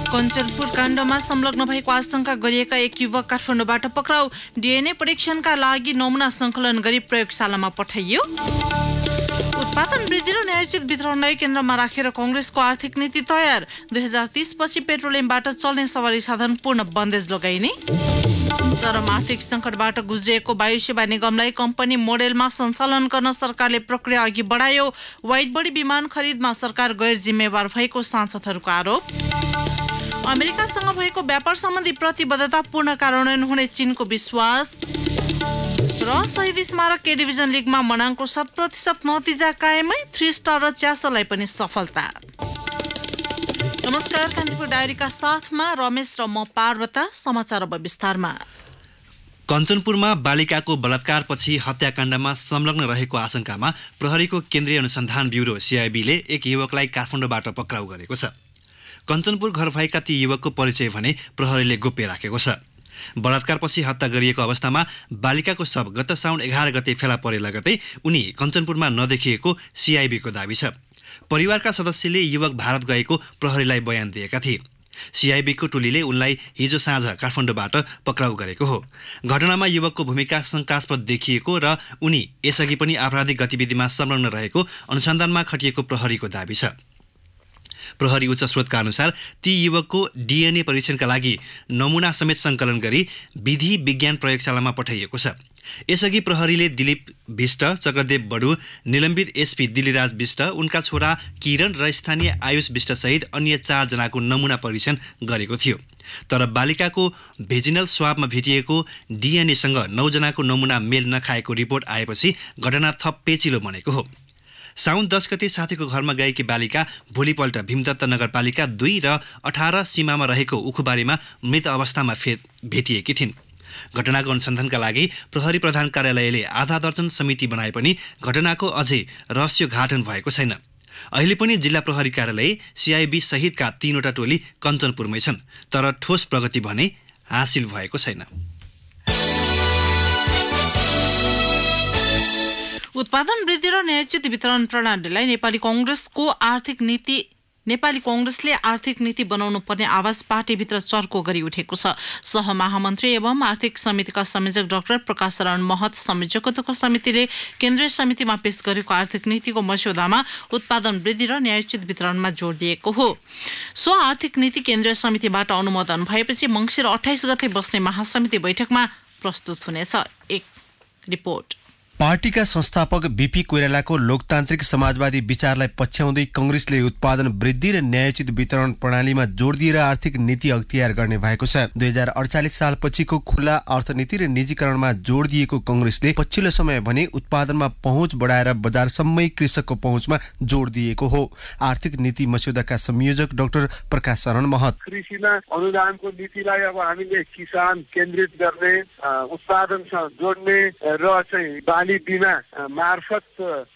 कञ्चनपुर काण्डमा संलग्न भएको आशंका गरिएका एक युवक काठमाडौँबाट पक्राउ। डीएनए परीक्षणका लागि नमुना सङ्कलन गरी प्रयोगशालामा पठाइयो। उत्पादन वृद्धि र न्यायोचित वितरणलाई केन्द्रमा राखेर कांग्रेसको आर्थिक नीति तयार। 2030 पछि पेट्रोलियमबाट चल्ने सवारी साधन पूर्ण बन्देज लगाइने। चरम आर्थिक सङ्कटबाट गुज्रिएको वायु सेवा निगमलाई कम्पनी मोडेलमा सञ्चालन गर्न सरकारले प्रक्रिया अघि बढायो। वाइड बडी विमान खरिदमा सरकार गैर जिम्मेवार भएको सांसदहरूको आरोप। अमेरिकासँग भएको व्यापार सम्बन्धी प्रतिबद्धता पूर्ण कार्यान्वयन हुने चीनको विश्वास र शहीद स्मारक के डिभिजन लिगमा मनाङको 100% नतिजा कायमै 3 स्टार र च्यासलाई पनि सफलता। नमस्कार, कान्तिपुर डायरीका साथमा रमेश र म पार्वता। समाचार अब विस्तारमा। कञ्चनपुरमा बालिकाको बलात्कारपछि हत्याकाण्डमा संलग्न रहेको आशंकामा प्रहरीको केन्द्रीय अनुसन्धान ब्युरो सीआईबीले एक युवकलाई काठमाडौँबाट पक्राउ गरेको छ। कञ्चनपुर घर भएका ती युवकको परिचय भने प्रहरीले गोप्य राखेको छ। बलात्कारपछि हत्या गरिएको अवस्थामा बालिकाको शव गत साउन 11 गते फेला परे लगतै उनी कञ्चनपुरमा नदेखिएको सीआईबीको दाबी छ। परिवारका सदस्यले युवक भारत गएको प्रहरीलाई बयान दिएका थिए। सीआईबीको टोलीले उनलाई हिजो साँझ काठमाडौँबाट पक्राउ गरेको हो। घटनामा युवकको भूमिका शङ्कास्पद देखिएको र उनी यसअघि पनि आपराधिक गतिविधिमा संलग्न रहेको अनुसन्धानमा खटिएको प्रहरीको दाबी छ। प्रहरी उच्च स्रोतका अनुसार ती युवकको डीएनए परीक्षणका लागि नमुना समेत सङ्कलन गरी विधि विज्ञान प्रयोगशालामा पठाइएको छ। यसअघि प्रहरीले दिलीप विष्ट, चक्रदेव बडु, निलम्बित एसपी दिलीराज विष्ट, उनका छोरा किरण र स्थानीय आयुष विष्ट सहित अन्य 4 जनाको नमुना परीक्षण गरेको थियो। तर बालिकाको भेजिनल स्वाबमा भेटिएको डीएनएसँग 9 जनाको नमुना मेल नखाएको रिपोर्ट आएपछि घटना थप पेचिलो बनेको हो। साउन 10 गते साथीको घरमा गएकी बालिका भोलिपल्ट भीमदत्त नगरपालिका 2 र 18 सीमामा रहेको उखुबारीमा मृत अवस्थामा भेटिएकी थिइन्। घटनाको अनुसन्धानका लागि प्रहरी प्रधान कार्यालयले आधा दर्जन समिति बनाए पनि घटनाको अझै रहस्योद्घाटन भएको छैन। अहिले पनि जिल्ला प्रहरी कार्यालय, सीआईबी सहितका 3वटा टोली कञ्चनपुरमै छन्, तर ठोस प्रगति भने हासिल भएको छैन। उत्पादन वृद्धि र न्यायोचित वितरण प्रणालीलाई नेपाली कांग्रेसले आर्थिक नीति बनाउनु पर्ने आवाज पार्टीभित्र चर्को गरी उठेको छ। सहमहामन्त्री एवं आर्थिक समितिका संयोजक डाक्टर प्रकाश शरण महत संयोजकत्वको समितिले केन्द्रीय समितिमा पेश गरेको आर्थिक नीतिको मस्यौदामा उत्पादन वृद्धि र न्यायोचित वितरणमा जोड दिएको हो। सो आर्थिक नीति केन्द्रीय समितिबाट अनुमोदन भएपछि मङ्सिर 28 गते बस्ने महासमिति बैठकमा प्रस्तुत हुनेछ। एक रिपोर्ट। पार्टीका संस्थापक बीपी कोइरालाको लोकतान्त्रिक समाजवादी विचारलाई पछ्याउँदै कांग्रेसले उत्पादन वृद्धि र न्यायोचित वितरण प्रणालीमा जोड दिएर आर्थिक नीति अख्तियार गर्ने भएको छ। 2048 सालपछिको खुला अर्थनीति र निजीकरणमा जोड दिएको कांग्रेसले पछिल्लो समय भने उत्पादनमा पहुँच बढाएर बजारसम्मै कृषकको पहुँचमा जोड दिएको हो। आर्थिक नीति मस्यौदाका संयोजक डाक्टर प्रकाश शरण महत, कृषिमा अनुदानको नीतिलाई अब हामीले किसान केन्द्रित गर्ने, उत्पादनसँग जोड्ने र चाहिँ बिमा मार्फत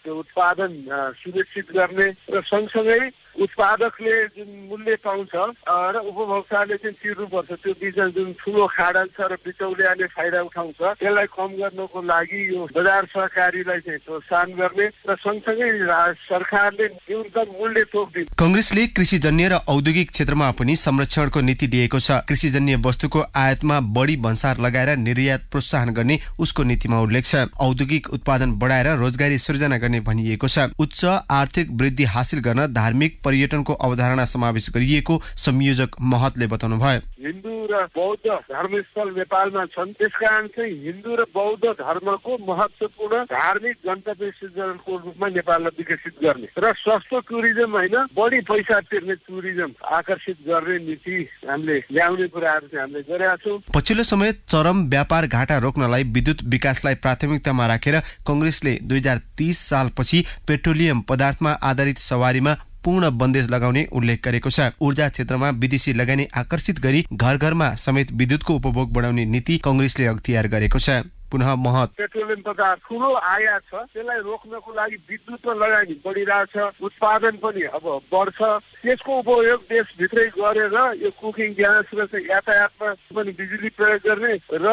त्यो उत्पादन सुनिश्चित गर्ने र सँगसँगै उत्पादकले जुन मूल्य पाउँछ र उपभोक्ताले चाहिँ तिर्नुपर्छ, त्यो बिचमा जुन ठुलो खाडल छ र बिचौलियाले फाइदा उठाउँछ, त्यसलाई कम गर्नको लागि यो बजार सहकारीलाई चाहिँ प्रोत्साहन गर्ने र सँगसँगै सरकारले न्यूनतम मूल्य तोक दिन्छ। कांग्रेसले कृषिजन्य र औद्योगिक क्षेत्रमा पनि संरक्षणको नीति दिएको छ। कृषिजन्य वस्तुको आयातमा बढी भन्सार लगाएर निर्यात प्रोत्साहन गर्ने उसको नीतिमा उल्लेख छ। औद्योगिक उत्पादन बढाएर रोजगारी सृजना गर्ने भनिएको छ। उच्च आर्थिक वृद्धि हासिल गर्न धार्मिक पर्यटनको अवधारणा समावेश गरिएको संयोजक महतले बताउनु भयो। हिन्दू र बौद्ध धर्मस्थल नेपालमा छन्, त्यसकारण चाहिँ हिन्दू र बौद्ध धर्मको महत्त्वपूर्ण धार्मिक गन्तव्य सृजनाको रूपमा नेपाललाई विकसित गर्ने र सस्तो टुरिज्म होइन, बढी पैसा तिर्ने टुरिज्म आकर्षित गर्ने नीति हामीले ल्याउने कुराहरू चाहिँ हामीले गरेका छौँ। पछिल्लो समय चरम व्यापार घाटा रोक्नलाई विद्युत विकासलाई प्राथमिकतामा राखेर कांग्रेसले 2030 सालपछि पेट्रोलियम पदार्थमा आधारित सवारीमा पूर्ण बन्देज लगाउने उल्लेख गरेको छ। ऊर्जा क्षेत्रमा विदेशी लगानी आकर्षित गरी घर घरमा समेत विद्युतको उपभोग बढाउने नीति कांग्रेसले अख्तियार गरेको छ। पुनः महत, पेट्रोलियम पदार्थ ठुलो आयात छ, त्यसलाई रोक्नको लागि विद्युतमा लगानी बढिरहेछ, उत्पादन पनि अब बढ्छ। त्यसको उपयोग देशभित्रै गरेर यो कुकिङ ग्यास र चाहिँ यातायातमा पनि बिजुली प्रयोग गर्ने र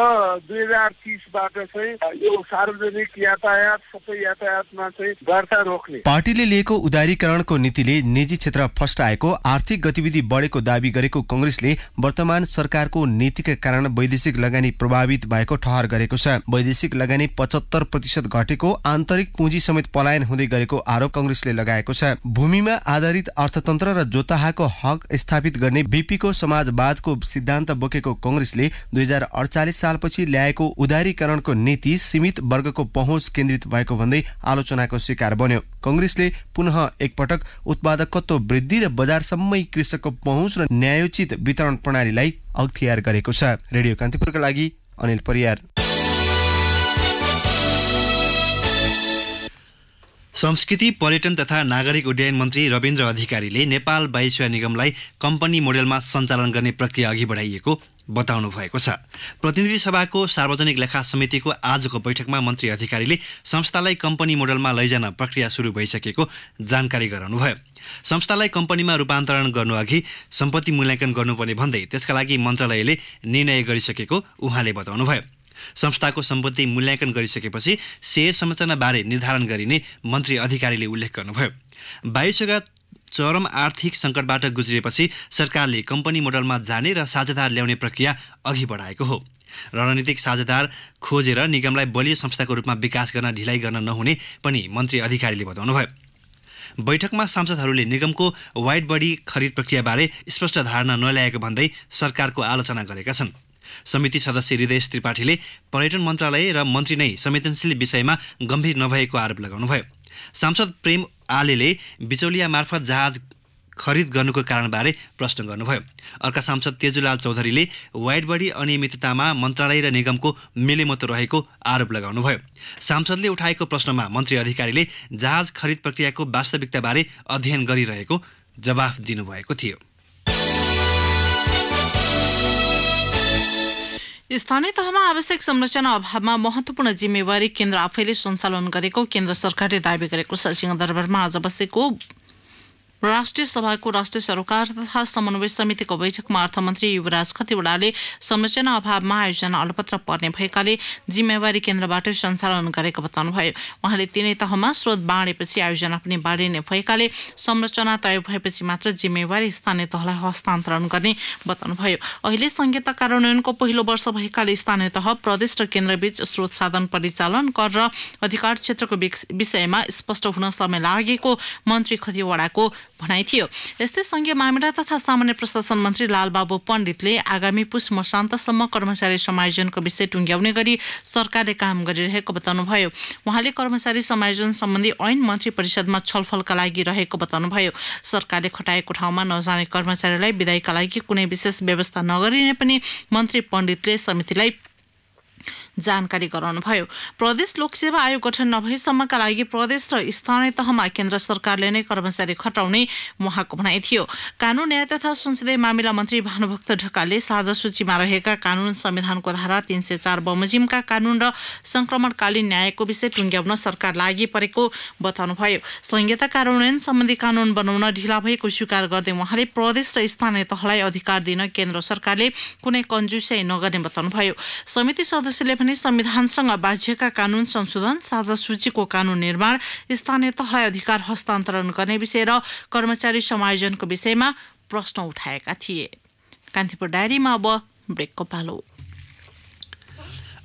2030बाट चाहिँ यो सार्वजनिक यातायात सबै यातायातमा चाहिँ बढ्ता रोक्ने। पार्टीले लिएको उदारीकरणको नीतिले निजी क्षेत्र फस्टाएको, आर्थिक गतिविधि बढेको दाबी गरेको कांग्रेसले वर्तमान सरकारको नीतिका कारण वैदेशिक लगानी प्रभावित भएको ठहर गरेको छ। वैदेशिक लगानी 75% घटेको, आन्तरिक पुँजी समेत पलायन हुँदै गरेको आरोप कांग्रेसले लगाएको छ। भूमिमा आधारित अर्थतन्त्र र जोताहाको हक स्थापित गर्ने बीपीको समाजवादको सिद्धान्त बोकेको कांग्रेसले 2048 सालपछि ल्याएको उदारीकरणको नीति सीमित वर्गको पहुँच केन्द्रित भएको भन्दै आलोचनाको शिकार बन्यो। कांग्रेसले पुनः एकपटक उत्पादकत्व वृद्धि र बजारसम्मै कृषकको पहुँच र न्यायोचित वितरण प्रणालीलाई अख्तियार गरेको छ। रेडियो कान्तिपुरका लागि अनिल परियार। संस्कृति, पर्यटन तथा नागरिक उड्डयन मन्त्री रविन्द्र अधिकारीले नेपाल वायुसेवा निगमलाई कम्पनी मोडेलमा सञ्चालन गर्ने प्रक्रिया अघि बढाइएको बताउनु भएको छ। प्रतिनिधि सभाको सार्वजनिक लेखा समितिको आजको बैठकमा मन्त्री अधिकारीले संस्थालाई कम्पनी मोडलमा लैजान प्रक्रिया सुरु भइसकेको जानकारी गराउनुभयो। संस्थालाई कम्पनीमा रूपान्तरण गर्नुअघि सम्पत्ति मूल्याङ्कन गर्नुपर्ने भन्दै त्यसका लागि मन्त्रालयले निर्णय गरिसकेको उहाँले बताउनुभयो। संस्थाको सम्पत्ति मूल्याङ्कन गरिसकेपछि शेयर संरचनाबारे निर्धारण गरिने मन्त्री अधिकारीले उल्लेख गर्नुभयो। वायुसेवा चरम आर्थिक सङ्कटबाट गुज्रिएपछि सरकारले कम्पनी मोडलमा जाने र साझेदार ल्याउने प्रक्रिया अघि बढाएको हो। रणनीतिक साझेदार खोजेर निगमलाई बलियो संस्थाको रूपमा विकास गर्न ढिलाइ गर्न नहुने पनि मन्त्री अधिकारीले बताउनुभयो। बैठकमा सांसदहरूले निगमको वाइड बडी खरिद प्रक्रियाबारे स्पष्ट धारणा नल्याएको भन्दै सरकारको आलोचना गरेका छन्। समिति सदस्य हृदय त्रिपाठीले पर्यटन मन्त्रालय र मन्त्री नै संवेदनशील विषयमा गम्भीर नभएको आरोप लगाउनुभयो। सांसद प्रेम आलेले बिचौलिया मार्फत जहाज खरिद गर्नुको कारणबारे प्रश्न गर्नुभयो। अर्का सांसद तेजुलाल चौधरीले वाइड बडी अनियमिततामा मन्त्रालय र निगमको मिलेमतो रहेको आरोप लगाउनुभयो। सांसदले उठाएको प्रश्नमा मन्त्री अधिकारीले जहाज खरिद प्रक्रियाको वास्तविकताबारे अध्ययन गरिरहेको जवाफ दिनुभएको थियो। स्थानीय तहमा आवश्यक संरचना अभावमा महत्वपूर्ण जिम्मेवारी केन्द्र आफैले सञ्चालन गरेको केन्द्र सरकारले दावी गरेको छ। सिंहदरबारमा आज बसेको राष्ट्रिय सभाको राष्ट्रिय सरोकार तथा समन्वय समितिको बैठकमा अर्थमन्त्री युवराज खतिवड़ाले संरचना अभावमा आयोजना अलपत्र पर्ने भएकाले जिम्मेवारी केन्द्रबाटै सञ्चालन गरेको बताउनुभयो। उहाँले तीनै तहमा स्रोत बाँडेपछि आयोजना पनि बाँडिने भएकाले संरचना तय भएपछि मात्र जिम्मेवारी स्थानीय तहलाई हस्तान्तरण गर्ने बताउनुभयो। अहिले संहिता कार्यान्वयनको पहिलो वर्ष भएकाले स्थानीय तह, प्रदेश र केन्द्रबीच स्रोत साधन परिचालन, कर र अधिकार क्षेत्रको विषयमा स्पष्ट हुन समय लागेको मन्त्री खतिवड़ाको भनाइ थियो। यस्तै संघीय मामिला तथा सामान्य प्रशासन मन्त्री लालबाबु पण्डितले आगामी पुष मसान्तसम्म कर्मचारी समायोजनको विषय टुङ्ग्याउने गरी सरकारले काम गरिरहेको बताउनुभयो। उहाँले कर्मचारी समायोजन सम्बन्धी ऐन मन्त्री परिषदमा छलफलका लागि रहेको बताउनुभयो। सरकारले खटाएको ठाउँमा नजाने कर्मचारीलाई बिदाईका लागि कुनै विशेष व्यवस्था नगरिने पनि मन्त्री पण्डितले समितिलाई जानकारी गराउनुभयो। प्रदेश लोकसेवा आयोग गठन नभएसम्मका लागि प्रदेश र स्थानीय तहमा केन्द्र सरकारले नै कर्मचारी खटाउने उहाँको भनाइ थियो। कानून, न्याय तथा संसदीय मामिला मन्त्री भानुभक्त ढकालले साझा सूचीमा रहेका कानून, संविधानको धारा 304 बमोजिमका कानून र संक्रमणकालीन न्यायको विषय टुङ्ग्याउन सरकार लागि परेको बताउनुभयो। संहिता कार्यान्वयन सम्बन्धी कानून बनाउन ढिला भएको स्वीकार गर्दै उहाँले प्रदेश र स्थानीय तहलाई अधिकार दिन केन्द्र सरकारले कुनै कन्जुसाइ नगर्ने बताउनुभयो। समिति सदस्यले पनि संविधानसँग बाझिएका कानून संशोधन, साझा सूचीको कानून निर्माण, स्थानीय तहलाई अधिकार हस्तान्तरण गर्ने विषय र कर्मचारी समायोजनको विषयमा प्रश्न उठाएका थिए। कान्तिपुर डायरीमा अब ब्रेकको पालो।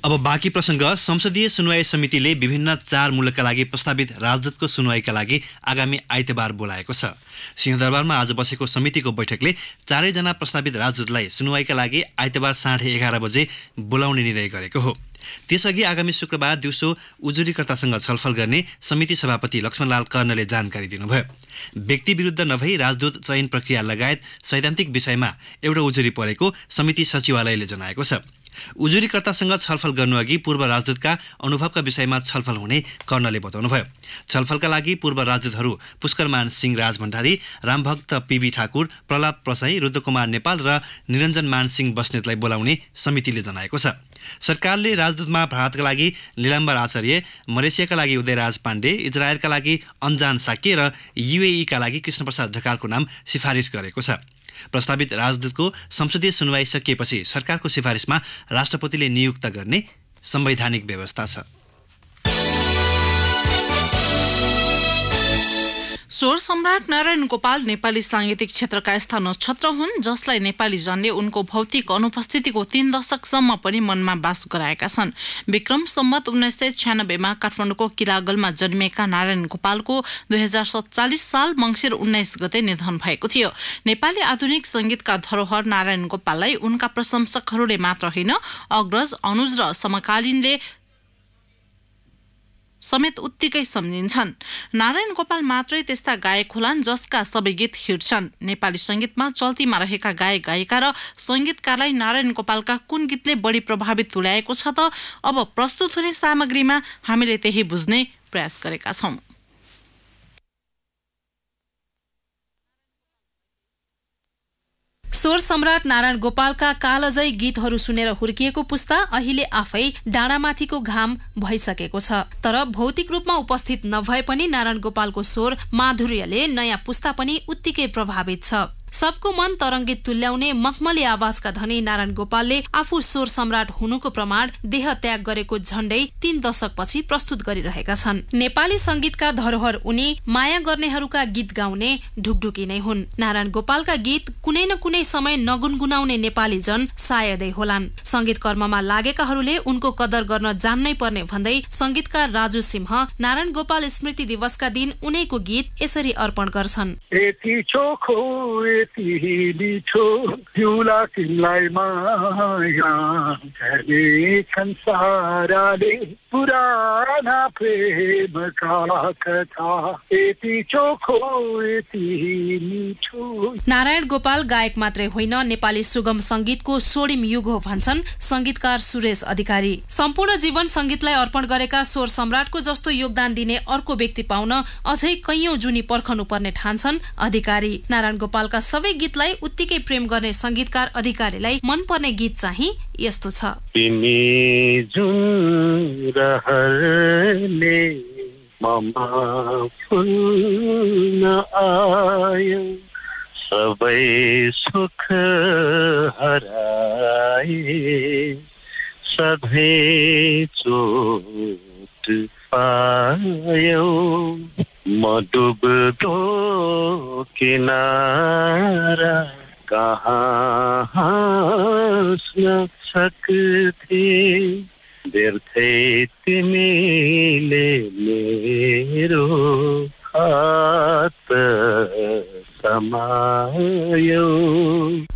अब बाँकी प्रसङ्ग। संसदीय सुनवाई समितिले विभिन्न 4 मूलका लागि प्रस्तावित राजदूतको सुनवाईका लागि आगामी आइतबार बोलाएको छ। सिंहदरबारमा आज बसेको समितिको बैठकले 4 जना प्रस्तावित राजदूतलाई सुनवाईका लागि आइतबार 11:30 बजे बोलाउने निर्णय गरेको हो। त्यसअघि आगामी शुक्रबार दिउँसो उजुरीकर्तासँग छलफल गर्ने समिति सभापति लक्ष्मणलाल कर्णले जानकारी दिनुभयो। व्यक्ति विरुद्ध नभई राजदूत चयन प्रक्रिया लगायत सैद्धान्तिक विषयमा एउटा उजुरी परेको समिति सचिवालयले जनाएको छ। उजुरीकर्तासँग छलफल गर्नुअघि पूर्व राजदूतका अनुभवका विषयमा छलफल हुने कर्णले बताउनुभयो। छलफलका लागि पूर्व राजदूतहरू पुष्करमान सिंह राजभण्डारी, रामभक्त पीबी ठाकुर, प्रहलाद प्रसाई, रुद्रकुमार नेपाल र निरञ्जन मानसिंह बस्नेतलाई बोलाउने समितिले जनाएको छ। सरकारले राजदूतमा भारतका लागि नीलाम्बर आचार्य, मलेसियाका लागि उदयराज पाण्डे, इजरायलका लागि अन्जान साके र युएईका लागि कृष्णप्रसाद ढकालको नाम सिफारिस गरेको छ। प्रस्तावित राजदूतको संसदीय सुनवाई सकिएपछि सरकारको सिफारिसमा राष्ट्रपतिले नियुक्त गर्ने संवैधानिक व्यवस्था छ। स्वर सम्राट नारायण गोपाल नेपाली सांगीतिक क्षेत्रका यस्ता नक्षत्र हुन् जसलाई नेपाली जनले उनको भौतिक अनुपस्थितिको 3 दशकसम्म पनि मनमा बास गराएका छन्। विक्रम सम्वत 1996 मा काठमाडौँको किलागलमा जन्मिएका नारायण गोपालको 2047 साल मङ्सिर 19 गते निधन भएको थियो। नेपाली आधुनिक संगीतका धरोहर नारायण गोपाललाई उनका प्रशंसकहरूले मात्र होइन, अग्रज, अनुज र समकालीनले समेत उत्तिकै सम्झिन्छन्। नारायण गोपाल मात्रै त्यस्ता गायक होलान् जसका सबै गीत हिट छन्। नेपाली संगीतमा चल्तीमा रहेका गायक गायिका र संगीतकारलाई नारायण गोपालका कुन गीतले बढी प्रभावित तुल्याएको छ त अब प्रस्तुत हुने सामग्रीमा हामीले त्यही बुझ्ने प्रयास गरेका छौं। स्वर सम्राट नारायण गोपालका कालजयी गीतहरू सुनेर हुर्किएको पुस्ता अहिले आफै डाँडामाथिको घाम भइसकेको छ। तर भौतिक रूपमा उपस्थित नभए पनि नारायण गोपालको स्वर माधुर्यले नयाँ पुस्ता पनि उत्तिकै प्रभावित छ। सबको मन तरङ्गित तुल्याउने मखमली आवाजका धनी नारायण गोपालले आफू स्वर सम्राट हुनुको प्रमाण देह त्याग गरेको झण्डै 3 दशकपछि प्रस्तुत गरिरहेका छन्। नेपाली संगीतका धरोहर उनी माया गर्नेहरूका गीत गाउने ढुकढुकी नै हुन्। नारायण गोपालका गीत कुनै न कुनै समय नगुनगुनाउने नेपाली जन सायदै होलान्। संगीत कर्ममा लागेकाहरूले उनको कदर गर्न जान्नै पर्ने भन्दै संगीतकार राजु सिंह नारायण गोपाल स्मृति दिवसका दिन उनैको गीत यसरी अर्पण गर्छन्। मिठो तिउला तिमीलाई माया गर्ने संसारले पुराना प्रेमका कथा यति चोखो यति मिठो। नारायण गोपाल गायक मात्रै होइन, नेपाली सुगम संगीतको स्वर्णिम युग हो भन्छन् संगीतकार सुरेश अधिकारी। सम्पूर्ण जीवन संगीतलाई अर्पण गरेका स्वर सम्राटको जस्तो योगदान दिने अर्को व्यक्ति पाउन अझै कैयौं जुनी पर्खनु पर्ने ठान्छन् अधिकारी। नारायण गोपालका सबै गीतलाई उत्तिकै प्रेम गर्ने संगीतकार अधिकारीलाई मनपर्ने गीत चाहिँ यस्तो छ। तिमी जुन रहरले ममा फुल्न आयो सबै सुख हराए सधैँ चोट पायो म डुब्दो किनारा कहाँ हाँस्न सक्थे व्यर्थै तिमीले मेरो हात समायो।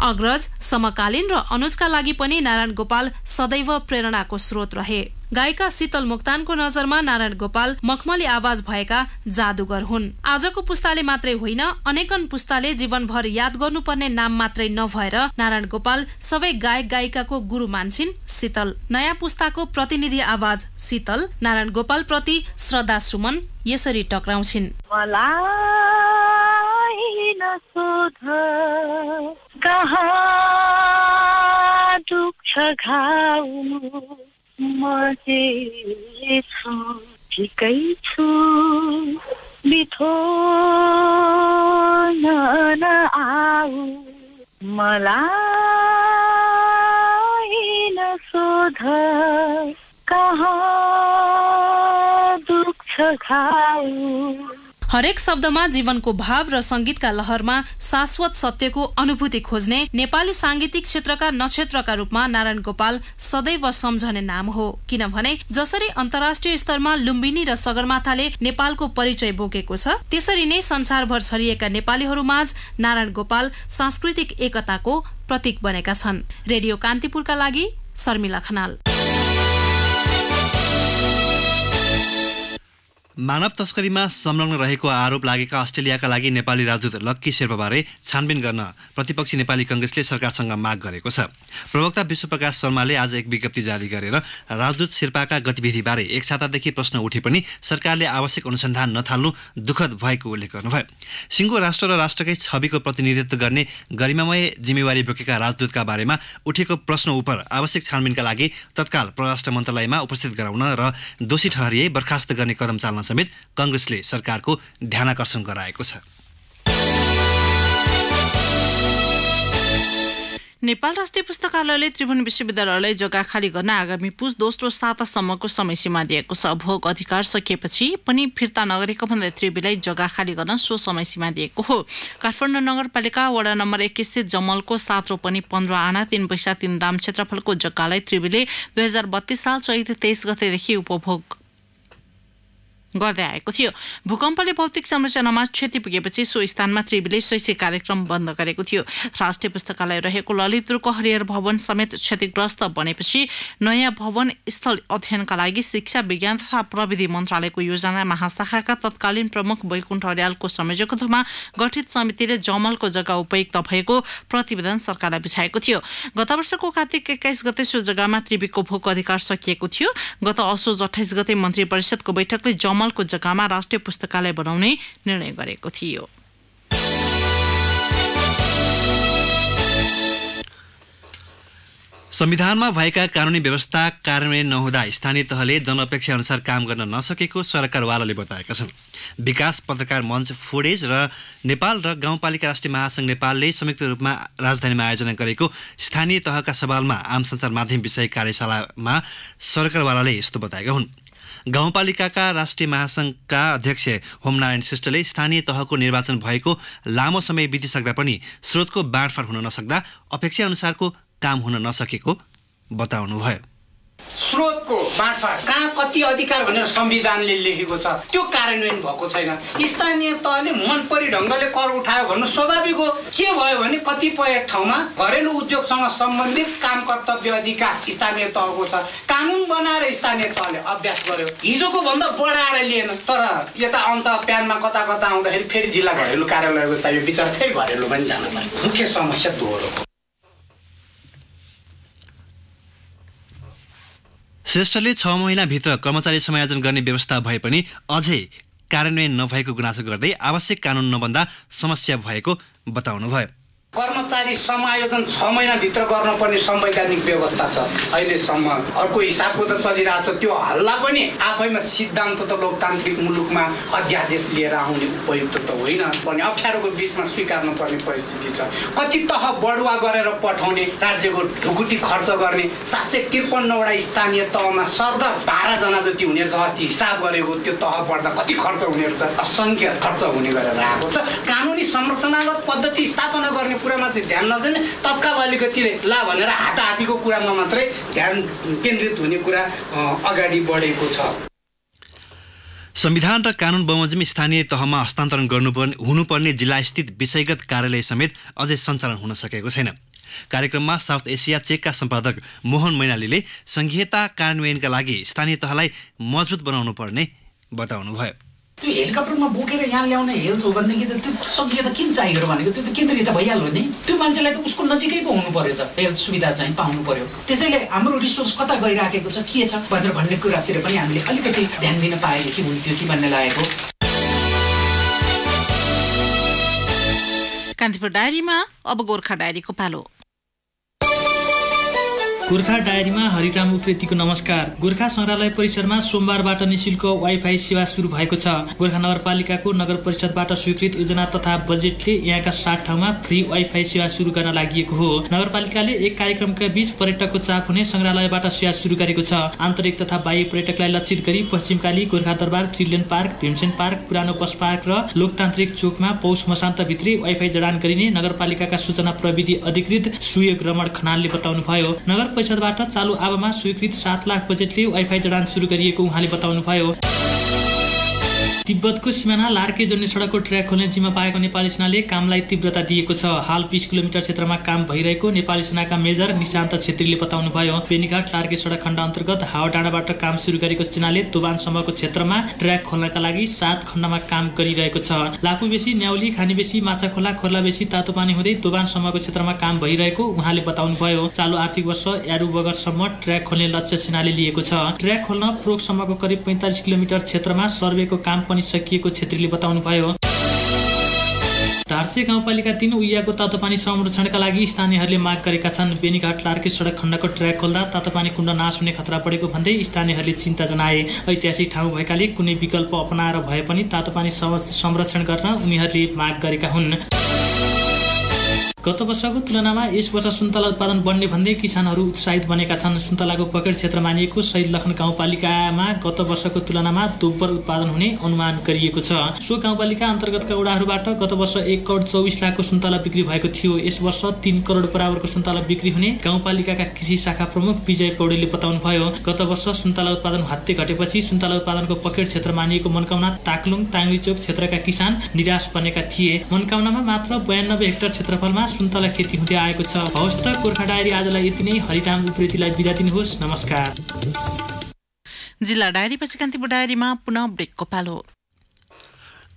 अग्रज, समकालीन र अनुजका लागि पनि नारायण गोपाल सदैव प्रेरणाको स्रोत रहे। गायिका शीतल मोक्तानको नजरमा नारायण गोपाल मखमली आवाज भएका जादुगर हुन्। आजको पुस्ताले मात्रै होइन, अनेकन पुस्ताले जीवनभर याद गर्नुपर्ने नाम मात्रै नभएर नारायण गोपाल सबै गायक गायिकाको गुरु मान्छिन् शीतल। नयाँ पुस्ताको प्रतिनिधि आवाज शीतल नारायण गोपाल प्रति श्रद्धा सुमन यसरी टक्राउँछिन्। म जे छु ठिकै छु मिठो नआऊ मलाई नसोध कहाँ दुख्छ घाउ। हरेक शब्दमा जीवनको भाव र संगीतका लहरमा शाश्वत सत्यको अनुभूति खोज्ने नेपाली सांगीतिक क्षेत्रका नक्षत्रका रूपमा नारायण गोपाल सदैव सम्झने नाम हो। किनभने जसरी अन्तर्राष्ट्रिय स्तरमा लुम्बिनी र सगरमाथाले नेपालको परिचय बोकेको छ, त्यसरी नै संसारभर छरिएका नेपालीहरूमाझ नारायण गोपाल सांस्कृतिक एकताको प्रतीक बनेका छन्। रेडियो कान्तिपुरका लागि शर्मिला खनाल। मानव तस्करीमा संलग्न रहेको आरोप लागेका अस्ट्रेलियाका लागि नेपाली राजदूत लक्की शेर्पाबारे छानबिन गर्न प्रतिपक्षी नेपाली कांग्रेसले सरकारसँग माग गरेको छ। प्रवक्ता विश्वप्रकाश शर्माले आज एक विज्ञप्ति जारी गरेर राजदूत शेर्पाका गतिविधिबारे एक सातादेखि प्रश्न उठे पनि सरकारले आवश्यक अनुसन्धान नथाल्नु दुःखद भएको उल्लेख गर्नुभयो। सिङ्गो राष्ट्र र राष्ट्रकै छविको प्रतिनिधित्व गर्ने गरिमामय जिम्मेवारी बोकेका राजदूतका बारेमा उठेको प्रश्न उप आवश्यक छानबिनका लागि तत्काल परराष्ट्र मन्त्रालयमा उपस्थित गराउन र दोषी ठहरिए बर्खास्त गर्ने कदम चाल्न समेत कांग्रेसले सरकारको ध्यानाकर्षण गराएको छ। नेपाल राष्ट्रिय पुस्तकालयले त्रिभुवन विश्वविद्यालयलाई जग्गा खाली गर्न आगामी पुस दोस्रो सातासम्मको समयसीमा दिएको छ। भोग अधिकार सकिएपछि पनि फिर्ता नगरेको भन्दै त्रिवेलाई जग्गा खाली गर्न सो समयसीमा दिएको हो। काठमाडौँ नगरपालिका वडा नम्बर 21 स्थित जमलको 7 रोपनी 15 आना 3 पैसा 3 दाम क्षेत्रफलको जग्गालाई त्रिवेले 2032 साल चैत 23 गतेदेखि उपभोग गर्दै आएको थियो। भूकम्पले भौतिक संरचनामा क्षति पुगेपछि सो स्थानमा त्रिवेले शैक्षिक कार्यक्रम बन्द गरेको थियो। राष्ट्रिय पुस्तकालय रहेको ललितपुरको हरिहर भवन समेत क्षतिग्रस्त बनेपछि नयाँ भवन स्थल अध्ययनका लागि शिक्षा विज्ञान तथा प्रविधि मन्त्रालयको योजना महाशाखाका तत्कालीन प्रमुख वैकुण्ठ अर्यालको संयोजकत्वमा गठित समितिले जमलको जग्गा उपयुक्त भएको प्रतिवेदन सरकारलाई बुझाएको थियो। गत वर्षको कार्तिक 21 गते सो जग्गामा त्रिवेको भोग अधिकार सकिएको थियो। गत असोज 28 गते मन्त्री परिषदको बैठकले जमलको जग्गामा राष्ट्रिय पुस्तकालय बनाउने निर्णय गरेको थियो। संविधानमा भएका कानुनी व्यवस्था कार्यान्वयन नहुँदा स्थानीय तहले जनअपेक्षा अनुसार काम गर्न नसकेको सरकारवालाले बताएका छन्। विकास पत्रकार मञ्च फोडेज र नेपाल र गाउँपालिका राष्ट्रिय महासंघ नेपालले संयुक्त रूपमा राजधानीमा आयोजना गरेको स्थानीय तहका सवालमा आम सञ्चार माध्यम विषय कार्यशालामा सरकारवालाले यस्तो बताएका हुन्। गाउँपालिकाका राष्ट्रिय महासंघका अध्यक्ष होमनारायण श्रेष्ठले स्थानीय तहको निर्वाचन भएको लामो समय बितिसक्दा पनि स्रोतको बाँडफाँड हुन नसक्दा अपेक्षा अनुसारको काम हुन नसकेको बताउनुभयो। स्रोतको बाँडफाँड कहाँ कति अधिकार भनेर संविधानले लेखेको छ त्यो कार्यान्वयन भएको छैन। स्थानीय तहले मनपरी ढङ्गले कर उठायो भन्नु स्वाभाविक हो। के भयो भने कतिपय ठाउँमा घरेलु उद्योगसँग सम्बन्धित काम कर्तव्य अधिकार स्थानीय तहको छ। कानुन बनाएर स्थानीय तहले अभ्यास गर्यो, हिजोको भन्दा बढाएर लिएन। तर यता अन्त प्यानमा कता कता आउँदाखेरि फेरि जिल्ला घरेलु कार्यालयको चाहियो, बिचरा फेरि घरेलु पनि जान पर्यो। मुख्य समस्या दोहोरो। श्रेष्ठले 6 महिनाभित्र कर्मचारी समायोजन गर्ने व्यवस्था भए पनि अझै कार्यान्वयन नभएको गुनासो गर्दै आवश्यक कानुन नबन्दा समस्या भएको बताउनुभयो। कर्मचारी समायोजन 6 महिनाभित्र गर्नुपर्ने संवैधानिक व्यवस्था छ। अहिलेसम्म अर्को हिसाबको त चलिरहेछ। त्यो हल्ला पनि आफैमा सिद्धान्त त लोकतान्त्रिक मुलुकमा अध्यादेश लिएर आउने उपयुक्त त होइन, पनि अप्ठ्यारोको बिचमा स्वीकार्नु पर्ने परिस्थिति छ। कति तह बढुवा गरेर पठाउने, राज्यको ढुकुटी खर्च गर्ने, 753 वटा स्थानीय तहमा सरदर 12 जना जति हुने छ। अस्ति हिसाब गरेको त्यो तह बढ्दा कति खर्च हुने छ, असङ्ख्य खर्च हुने गरेर आएको छ। कानुनी संरचनागत पद्धति स्थापना गर्ने कुरामा चाहिँ ध्यान नदिने, तत्काल अलिकतिले ला भनेर हाताहातीको कुरामा मात्रै ध्यान केन्द्रित हुने कुरा अगाडि बढेको छ। संविधान र कानुन बमोजिम स्थानीय तहमा हस्तान्तरण हुनुपर्ने जिल्लास्थित विषयगत कार्यालय समेत अझै सञ्चालन हुन सकेको छैन। कार्यक्रममा साउथ एसिया चेकका सम्पादक मोहन मैनालीले संघीयता कार्यान्वयनका लागि स्थानीय तहलाई मजबुत बनाउनु पर्ने बताउनुभयो। त्यो हेलिकप्टरमा बोकेर यहाँ ल्याउने हेल्थ हो भनेदेखि त त्यो संघीयता किन चाहियो भनेको, त्यो त केन्द्रीय त भइहाल्यो नि। त्यो मान्छेलाई त उसको नजिकै पो हुनु पर्यो, त हेल्थ सुविधा चाहिँ पाउनु पर्यो। त्यसैले हाम्रो रिसोर्स कता गइराखेको छ, के छ भनेर भन्ने कुरातिर पनि हामीले अलिकति ध्यान दिन पाएदेखि हुन्थ्यो कि भन्ने लागेको। कान्तिपुर डायरीमा अब गोर्खा डायरीको पालो। गोर्खा डायरीमा हरिराम उप्रेतीको नमस्कार। गोर्खा संग्रहालय परिसरमा सोमबारबाट निशुल्क वाइफाई सेवा सुरु भएको छ। गोर्खा नगरपालिकाको नगर परिषदबाट स्वीकृत योजना तथा बजेटले यहाँका 60 ठाउँमा फ्री वाइफाई सेवा सुरु गर्न लागि हो। नगरपालिकाले एक कार्यक्रमका बीच पर्यटकको चाप हुने संग्रहालयबाट सेवा सुरु गरेको छ। आन्तरिक तथा बाह्य पर्यटकलाई लक्षित गरी पश्चिमकाली, गोर्खा दरबार, चिल्ड्रेन पार्क, भीमसेन पार्क, पुरानो बस पार्क र लोकतान्त्रिक चोकमा पौष मसान्तभित्रै वाइफाई जडान गरिने नगरपालिकाका सूचना प्रविधि अधिकृत सुयोग रमण खनालले बताउनुभयो। नगर परिषदबाट चालु आवामा स्वीकृत 7 लाख बजेटले वाइफाई जडान सुरु गरिएको उहाँले बताउनुभयो। तिब्बतको सिमाना लार्के जोड्ने सडकको ट्र्याक खोल्ने जिम्मा पाएको नेपाली सेनाले कामलाई तीव्रता दिएको छ। हाल 20 किलोमिटर क्षेत्रमा काम भइरहेको नेपाली सेनाका मेजर निशान्त छेत्रीले बताउनुभयो। बेनीघाट लार्के सडक खण्ड अन्तर्गत हावाडाँडाबाट काम सुरु गरेको सेनाले दोभानसम्मको क्षेत्रमा ट्र्याक खोल्नका लागि 7 खण्डमा काम गरिरहेको छ। लाकुबेसी, न्याउली, खानीबेसी, माछाखोला, खोर्लाबेसी, तातोपानी हुँदै दोभानसम्मको क्षेत्रमा काम भइरहेको उहाँले बताउनुभयो। चालु आर्थिक वर्ष यारु बगरसम्म ट्र्याक खोल्ने लक्ष्य सेनाले लिएको छ। ट्र्याक खोल्न प्रोकसम्मको करिब 45 किलोमिटर क्षेत्रमा सर्वेको काम पनि सकिएको छेत्रीले बताउनुभयो। धार्चे गाउँपालिका 3 उइयाको तातोपानी संरक्षणका लागि स्थानीयहरूले माग गरेका छन्। बेनीघाट लार्के सडक खण्डको ट्र्याक खोल्दा तातोपानी कुण्ड नाश हुने खतरा बढेको भन्दै स्थानीयहरूले चिन्ता जनाए। ऐतिहासिक ठाउँ भएकाले कुनै विकल्प अपनाएर भए पनि तातोपानी संरक्षण गर्न उनीहरूले माग गरेका हुन्। गत वर्षको तुलनामा यस वर्ष सुन्तला उत्पादन बढ्ने भन्दै किसानहरू उत्साहित बनेका छन्। सुन्तलाको पकेट क्षेत्र मानिएको शहीद लखन गाउँपालिकामा गत वर्षको तुलनामा दोब्बर उत्पादन हुने अनुमान गरिएको छ। सो गाउँपालिका अन्तर्गतका वडाहरूबाट गत वर्ष 1 करोड 24 लाखको सुन्तला बिक्री भएको थियो। यस वर्ष 3 करोड बराबरको सुन्तला बिक्री हुने गाउँपालिकाका कृषि शाखा प्रमुख विजय पौडेलले बताउनुभयो। गत वर्ष सुन्तला उत्पादन हत्ते घटेपछि सुन्तला उत्पादनको पकेट क्षेत्र मानिएको मनकाउना, ताक्लुङ, टाङ्ग्रीचोक क्षेत्रका किसान निराश बनेका थिए। मनकाउनामा मात्र 92 हेक्टर क्षेत्रफलमा सुन्तला खेती हुँदै आएको छ। हवस् त, गोर्खा डायरी आजलाई यति नै। हरिराम उप्रेतीलाई बिदा दिनुहोस्। नमस्कार। जिल्ला डायरी पछि कान्तिपुर डायरीमा पुनः ब्रेकको पालो।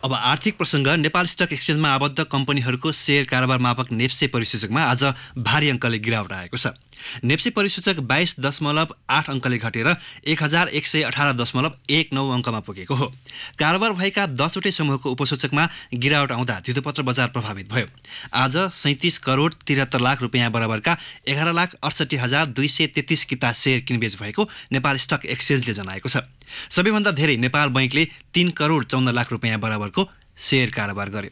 अब आर्थिक प्रसङ्ग। नेपाल स्टक एक्सचेन्जमा आबद्ध कम्पनीहरूको शेयर कारोबार मापक नेप्से परिसूचकमा आज भारी अङ्कले गिरावट आएको छ। नेप्से परिसूचक 22.8 अङ्कले घटेर 1118.19 अङ्कमा पुगेको हो। कारोबार भएका 10वटै समूहको उपसूचकमा गिरावट आउँदा धितोपत्र बजार प्रभावित भयो। आज 37 करोड 73 लाख रुपियाँ बराबरका 11,68,233 किता शेयर किनबेच भएको नेपाल स्टक एक्सचेन्जले जनाएको छ। सबैभन्दा धेरै नेपाल बैंकले 3 करोड 54 लाख रुपियाँ बराबरको शेयर कारोबार गर्यो।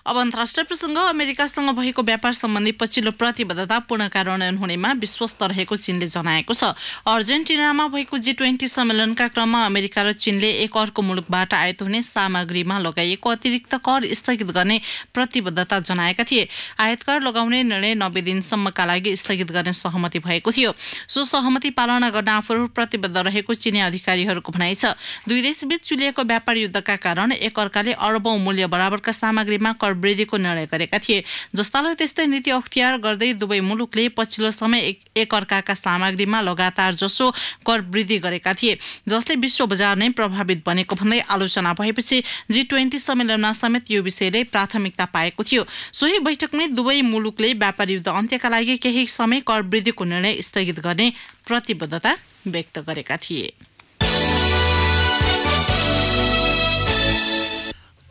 अब अन्तर्राष्ट्रिय प्रसङ्ग। अमेरिकासँग भएको व्यापार सम्बन्धी पछिल्लो प्रतिबद्धता पूर्ण कार्यान्वयन हुनेमा विश्वस्त रहेको चीनले जनाएको छ। अर्जेन्टिनामा भएको G20 सम्मेलनका क्रममा अमेरिका र चीनले एक अर्को मुलुकबाट आयात हुने सामग्रीमा लगाइएको अतिरिक्त कर स्थगित गर्ने प्रतिबद्धता जनाएका थिए। आयात कर लगाउने निर्णय 90 दिनसम्मका लागि स्थगित गर्ने सहमति भएको थियो। सो सहमति पालना गर्न आफूहरू प्रतिबद्ध रहेको चीनी अधिकारीहरूको भनाइ छ। दुई देशबीच चुलिएको व्यापार युद्धका कारण एकअर्काले अरबौं मूल्य बराबरका सामग्रीमा कर वृद्धिको निर्णय गरेका थिए। जस्तालाई त्यस्तै नीति अख्तियार गर्दै दुवै मुलुकले पछिल्लो समय एकअर्काका सामग्रीमा लगातार जसो कर वृद्धि गरेका थिए, जसले विश्व बजार नै प्रभावित बनेको भन्दै आलोचना भएपछि G20 सम्मेलनमा समेत यो विषयले प्राथमिकता पाएको थियो। सोही बैठकमै दुवै मुलुकले व्यापार युद्ध अन्त्यका लागि केही समय कर वृद्धिको निर्णय स्थगित गर्ने प्रतिबद्धता व्यक्त गरेका थिए।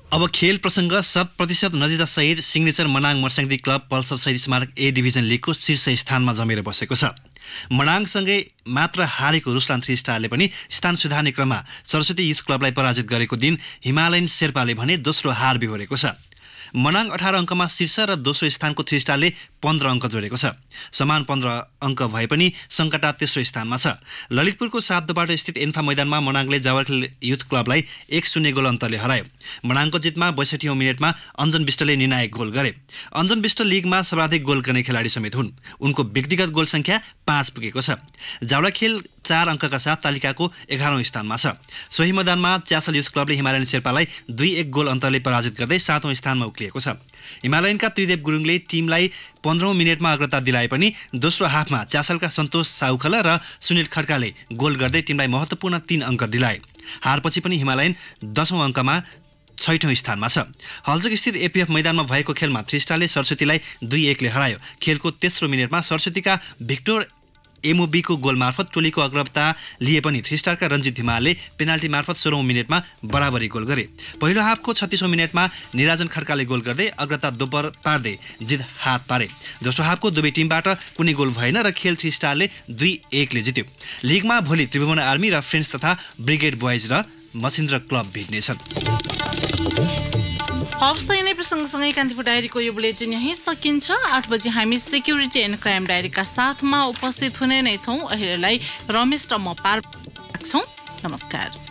अब खेल प्रसङ्ग। 100% नजिदा सहित signature Manang Marsyangdi club Pulsar शहीद स्मारक ए डिभिजन लिगको शीर्ष स्थानमा जमेर बसेको छ। मनाङसँगै मात्र हारेको रुसलान 3 स्टारले पनि स्थान सुधार्ने क्रममा सरस्वती युथ क्लबलाई पराजित गरेको दिन हिमालयन शेर्पाले भने दोस्रो हार बिहोरेको छ। मनाङ 18 अङ्कमा शीर्ष र दोस्रो स्थानको 3 स्टारले 15 अङ्क जोडेको छ। समान 15 अङ्क भए पनि सङ्कटा तेस्रो स्थानमा छ। ललितपुरको 7 दोबाटो स्थित एन्फा मैदानमा मनाङले जावरखेल युथ क्लबलाई 1-0 गोल अन्तरले हरायो। मनाङको जितमा 62औं मिनेटमा अञ्जन विष्टले निर्णायक गोल गरे। अञ्जन विष्ट लिगमा सर्वाधिक गोल गर्ने खेलाडी समेत हुन्। उनको व्यक्तिगत गोल सङ्ख्या 5 पुगेको छ। जावरखेल 4 अङ्कका साथ तालिकाको 11औं स्थानमा छ। सोही मैदानमा च्यासल युथ क्लबले हिमालयन शेर्पालाई 2-1 गोल अन्तरले पराजित गर्दै 7औं स्थानमा उक्लिएको छ। हिमालयनका त्रिदेव गुरुङले टिमलाई 15औं मिनेटमा अग्रता दिलाए पनि दोस्रो हाफमा च्यासलका सन्तोष साउखला र सुनिल खड्काले गोल गर्दै टिमलाई महत्त्वपूर्ण 3 अङ्क दिलाए। हारपछि पनि हिमालयन 10औं अङ्कमा 6औं स्थानमा छ। हल्जोक स्थित एपीएफ मैदानमा भएको खेलमा 3 स्टारले सरस्वतीलाई 2-1 ले हरायो। खेलको तेस्रो मिनेटमा सरस्वतीका भिक्टर एमओबीको गोल मार्फत टोलीको अग्रता लिए पनि 3 स्टारका रञ्जित हिमालले पेनाल्टी मार्फत 16औं मिनेटमा बराबरी गोल गरे। पहिलो हाफको 36औं मिनेटमा निराजन खड्काले गोल गर्दै अग्रता दोब्बर पार्दै जित हात पारे। दोस्रो हाफको दुवै टिमबाट कुनै गोल भएन र खेल 3 स्टारले 2-1 ले जित्यो। लिगमा भोलि त्रिभुवन आर्मी र फ्रेन्ड्स तथा ब्रिगेड बोइज र मसिन्द्र क्लब भिड्नेछन्। हवस् त, यिनै प्रसङ्गसँगै कान्तिपुर डायरीको यो बुलेटिन यहीँ सकिन्छ। 8 बजे हामी सेक्युरिटी एन्ड क्राइम डायरीका साथमा उपस्थित हुने नै छौँ। अहिलेलाई रमेश र म पार छौँ। नमस्कार।